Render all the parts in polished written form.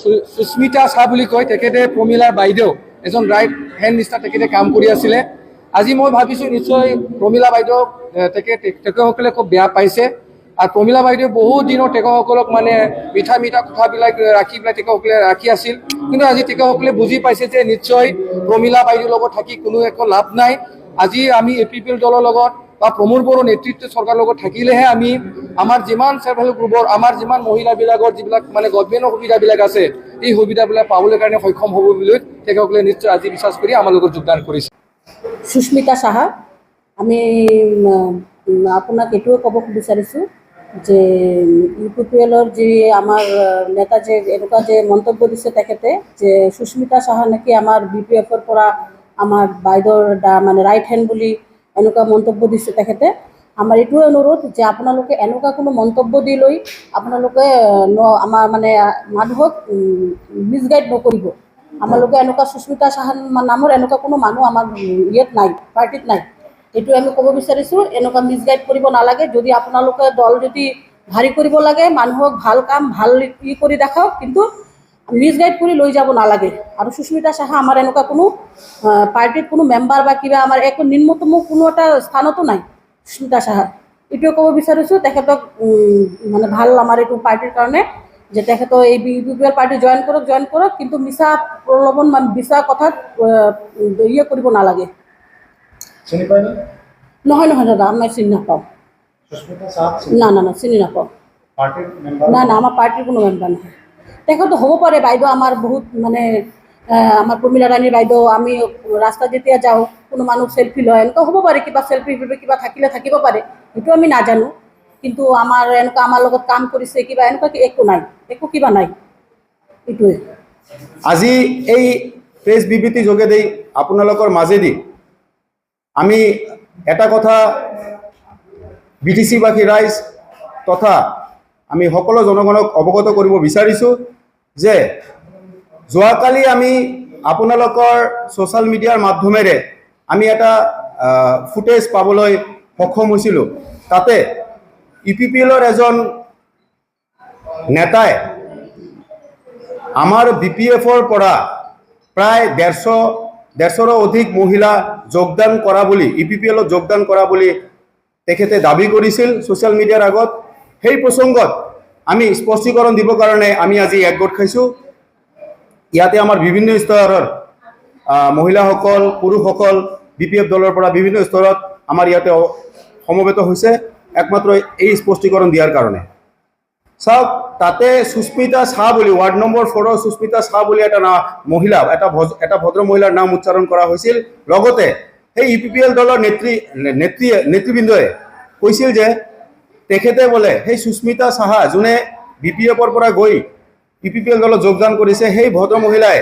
সুস্মিতা শাহ বুলি কয়, তেখেতে প্ৰমীলাৰ বাইদেউ, এজন ৰাইট হেণ্ড নিচিনা তেখেতে কাম কৰি আছিলে। আজি মই ভাবিছোঁ নিশ্চয় প্ৰমীলা বাইদেউ তেখেতসকলে খুব বেয়া পাইছে। আৰু প্ৰমীলা বাইদেউ বহুত দিনৰ তেখেতসকলক মানে মিঠা মিঠা কথাবিলাক ৰাখি পেলাই তেখেতসকলে ৰাখি আছিল। কিন্তু আজি তেখেতসকলে বুজি পাইছে যে নিশ্চয় প্ৰমীলা বাইদেউৰ লগত থাকি কোনো একো লাভ নাই। আজি আমি APPL দলৰ লগত বা প্ৰমোদ বড়োৰ নেতৃত্ব চৰকাৰৰ লগত থাকিলেহে আমি আমাৰ যিমান চেল্ফ হেল্প গ্ৰুপৰ আমাৰ যিমান মহিলাবিলাকৰ যিবিলাক মানে গভৰ্ণমেণ্টৰ সুবিধাবিলাক আছে, এই সুবিধাবিলাক পাবলৈ কাৰণে সক্ষম হ'ব বুলি তেখেতসকলে নিশ্চয় আজি বিশ্বাস কৰি আমাৰ লগত যোগদান কৰিছে। সুস্মিতা সাহা, আমি আপোনাক এইটোৱে ক'ব বিচাৰিছোঁ যে UPPLৰ যি আমাৰ নেতা যে এনেকুৱা যে মন্তব্য দিছে তেখেতে, যে সুস্মিতা সাহা নেকি আমাৰ BPFৰ পৰা আমাৰ বাইদেউৰ মানে ৰাইট হেণ্ড বুলি এনেকুৱা মন্তব্য দিছে তেখেতে। আমাৰ এইটোৱে অনুৰোধ যে আপোনালোকে এনেকুৱা কোনো মন্তব্য দি লৈ আপোনালোকে আমাৰ মানে মানুহক মিছগাইড নকৰিব। আমালোকে এনেকুৱা সুস্মিতা সাহা নামৰ এনেকুৱা কোনো মানুহ আমাৰ ইয়াত নাই, পাৰ্টিত নাই। এইটো আমি ক'ব বিচাৰিছোঁ, এনেকুৱা মিছগাইড কৰিব নালাগে। যদি আপোনালোকে দল যদি ভাৰী কৰিব লাগে, মানুহক ভাল কাম ভাল কৰি দেখাওক, কিন্তু মিছগাইড কৰি লৈ যাব নালাগে। আৰু সুস্মিতা সাহা আমাৰ এনেকুৱা কোনো পাৰ্টিত কোনো মেম্বাৰ বা কিবা আমাৰ একো নিম্নতম কোনো এটা স্থানতো নাই সুস্মিতা সাহা। এইটোৱে ক'ব বিচাৰিছোঁ তেখেতক মানে ভাল আমাৰ এইটো পাৰ্টিৰ কাৰণে যে তেখেতে এই UPPL পাৰ্টি জইন কৰক, কিন্তু মিছা প্ৰলোভন মিছা কথাত কৰিব নালাগে। নহয় দাদা, আমি চিনি নাপাওঁ। না চিনি নাপাওঁ। না আমাৰ পাৰ্টিৰ কোনো মেম্বাৰ নহয়। তেখেতো হ'ব পাৰে বাইদেউ আমাৰ বহুত মানে আমাৰ প্ৰমীলা ৰাণীৰ বাইদেউ, আমি ৰাস্তাত যেতিয়া যাওঁ কোনো মানুহ চেল্ফি লয়, এনেকুৱা হ'ব পাৰে, কিবা চেল্ফি কিবা থাকিব পাৰে, সেইটো আমি নাজানো। কিন্তু আমাৰ এনেকুৱা আমাৰ লগত কাম কৰিছে কিবা এনেকুৱা একো নাই, একো কিবা নাই। এইটোৱে আজি এই প্ৰেছ বিবৃতি যোগেদি আপোনালোকৰ মাজেদি আমি এটা কথা BTC-বাসী ৰাইজ তথা আমি সকলো জনগণক অৱগত কৰিব বিচাৰিছোঁ যে যোৱাকালি আমি আপোনালোকৰ ছ'চিয়েল মিডিয়াৰ মাধ্যমেৰে আমি এটা ফুটেজ পাবলৈ সক্ষম হৈছিলোঁ। তাতে UPPLৰ এজন নেতাই আমাৰ BPFৰ পৰা প্ৰায় 150ৰো অধিক মহিলা যোগদান কৰা বুলি UPPLত যোগদান কৰা বুলি তেখেতে দাবী কৰিছিল ছ'চিয়েল মিডিয়াৰ আগত। সেই প্ৰসংগত আমি স্পষ্টীকৰণ দিবৰ কাৰণে আমি আজি একগোট খাইছোঁ। ইয়াতে আমাৰ বিভিন্ন স্তৰৰ মহিলাসকল, পুৰুষসকল BPF দলৰ পৰা বিভিন্ন স্তৰত আমাৰ ইয়াতে সমবেত হৈছে একমাত্ৰ এই স্পষ্টীকৰণ দিয়াৰ কাৰণে। চাওক, তাতে সুস্মিতা শাহ বুলি ৱাৰ্ড নম্বৰ 4ৰ সুস্মিতা শাহ বুলি এটা মহিলা, এটা ভদ্ৰ মহিলাৰ নাম উচ্চাৰণ কৰা হৈছিল। লগতে সেই UPPL দলৰ নেতৃবৃন্দই কৈছিল যে তেখেতে বোলে সেই সুস্মিতা শাহা যোনে BPFৰ পৰা গৈ UPPL দলত যোগদান কৰিছে, সেই ভদ্ৰ মহিলাই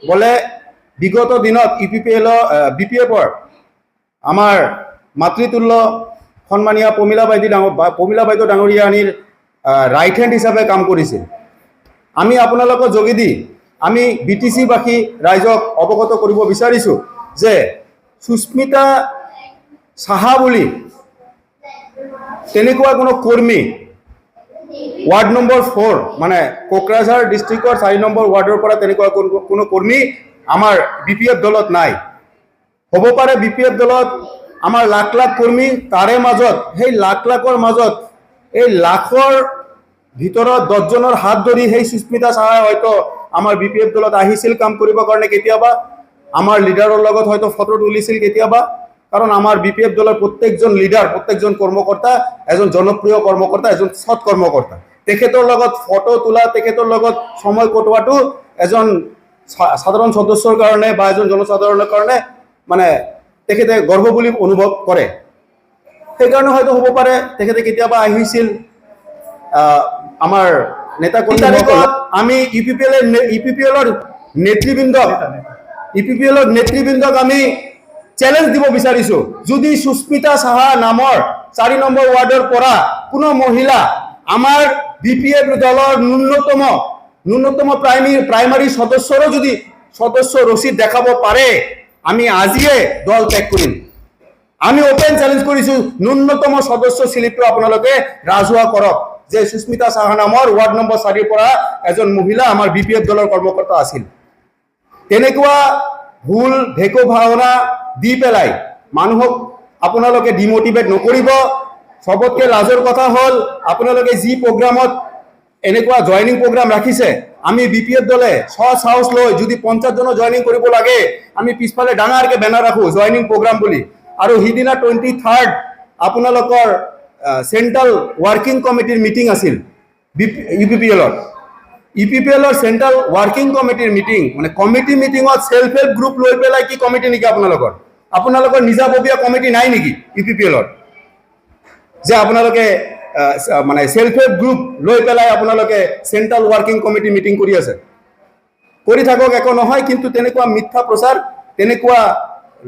বোলে বিগত দিনত BPFৰ আমাৰ মাতৃতুল্য সন্মানীয় প্ৰমীলা বাইদেউ ডাঙৰীয়ানীৰ ৰাইট হেণ্ড হিচাপে কাম কৰিছিল। আমি আপোনালোকৰ যোগেদি আমি BTC-বাসী ৰাইজক অৱগত কৰিব বিচাৰিছোঁ যে সুস্মিতা শাহা বুলি তেনেকুৱা কোনো কৰ্মী ৱাৰ্ড নম্বৰ 4 মানে কোকৰাঝাৰ ডিষ্ট্ৰিক্টৰ 4 নম্বৰ ৱাৰ্ডৰ পৰা তেনেকুৱা কোনো কৰ্মী আমাৰ BPF দলত নাই। হ'ব পাৰে BPF দলত আমাৰ লাখ লাখ কৰ্মী, তাৰে মাজত সেই লাখৰ মাজত এই লাখৰ ভিতৰত 10জনৰ হাত ধৰি সেই সুস্মিতা শাহাই হয়তো আমাৰ BPF দলত আহিছিল কাম কৰিবৰ কাৰণে, কেতিয়াবা আমাৰ লিডাৰৰ লগত হয়তো ফটো তুলিছিল কেতিয়াবা। কাৰণ আমাৰ BPF দলৰ প্ৰত্যেকজন লিডাৰ, প্ৰত্যেকজন কৰ্মকৰ্তা এজন জনপ্ৰিয় কৰ্মকৰ্তা, এজন সৎ কৰ্মকৰ্তা। তেখেতৰ লগত ফটো তোলা, তেখেতৰ লগত সময় কটোৱাটো এজন সাধাৰণ সদস্যৰ কাৰণে বা এজন জনসাধাৰণৰ কাৰণে মানে তেখেতে গৰ্ব বুলি অনুভৱ কৰে। সেইকাৰণে হয়তো হ'ব পাৰে তেখেতে কেতিয়াবা আহিছিল আমাৰ নেতা কৰ্মীসকলক। আমি UPPLৰ নেতৃবৃন্দক আমি চ্যালেঞ্জ দিব বিচাৰিছোঁ, যদি সুস্মিতা শাহা নামৰ 4 নম্বৰ ৱাৰ্ডৰ পৰা কোনো মহিলা আমাৰ BPF দলৰ ন্যূনতম প্ৰাইমাৰী সদস্যৰো যদি সদস্য ৰচিদ দেখাব পাৰে, আমি আজিয়ে দল ত্যাগ কৰিম। আমি ওপেন চ্যালেঞ্জ কৰিছোঁ, ন্যূনতম সদস্য স্লিপটো আপোনালোকে ৰাজহুৱা কৰক। যে সুস্মিতা সাহা নামৰ ৱাৰ্ড নম্বৰ 4 পৰা এজন মহিলা আমাৰ BPF দলৰ কৰ্মকৰ্তা আছিল। তেনেকুৱা ভুল ভেকো ভাওনা দি পেলাই মানুহক আপোনালোকে ডিমোটিভেট নকৰিব। সবতকে লাজৰ কথা হ'ল আপোনালোকে যি প্ৰগ্ৰামত এনেকুৱা জয়নিং প্ৰগ্ৰাম ৰাখিছে, আমি BPF দলে সাহস লৈ যদি 50 জন জয়নিং কৰিব লাগে, আমি পিছফালে ডাঙৰকে বেনাৰ ৰাখো জয়নিং প্ৰগ্ৰাম বুলি। আৰু সিদিনা 23rd আপোনালোকৰ চেণ্ট্ৰেল ৱৰ্কিং কমিটিৰ মিটিং আছিল UPPLৰ চেণ্ট্ৰেল ৱৰ্কিং কমিটিৰ মিটিং, মানে কমিটি মিটিঙত সেলফ হেল্প গ্ৰুপ লৈ পেলাই কি কমিটি নেকি আপোনালোকৰ নিজাববীয়া কমিটি নাই নেকি UPPLৰ, যে আপোনালোকে মানে সেলফ হেল্প গ্ৰুপ লৈ পেলাই আপোনালোকে চেণ্ট্ৰেল ৱৰ্কিং কমিটি মিটিং কৰি আছে? কৰি থাকক, একো নহয়, কিন্তু তেনেকুৱা মিথ্যা প্ৰচাৰ, তেনেকুৱা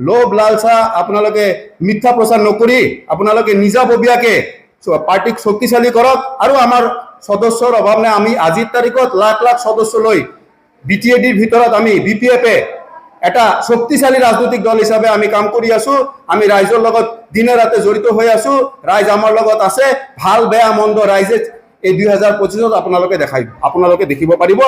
লোভ লালসা আপোনালোকে মিথ্যা প্ৰচাৰ নকৰি আপোনালোকে নিজাববীয়াকে পাৰ্টিক শক্তিশালী কৰক। আৰু আমাৰ সদস্যৰ অভাৱ নাই, আমি আজিৰ তাৰিখত লাখ লাখ সদস্য লৈ BTADৰ ভিতৰত আমি BPF-এ এটা শক্তিশালী ৰাজনৈতিক দল হিচাপে আমি কাম কৰি আছো। আমি ৰাইজৰ লগত দিনে ৰাতে জড়িত হৈ আছো, ৰাইজ আমাৰ লগত আছে। ভাল বেয়া মন্দ ৰাইজে এই 2025-ত আপোনালোকে দেখিব পাৰিব।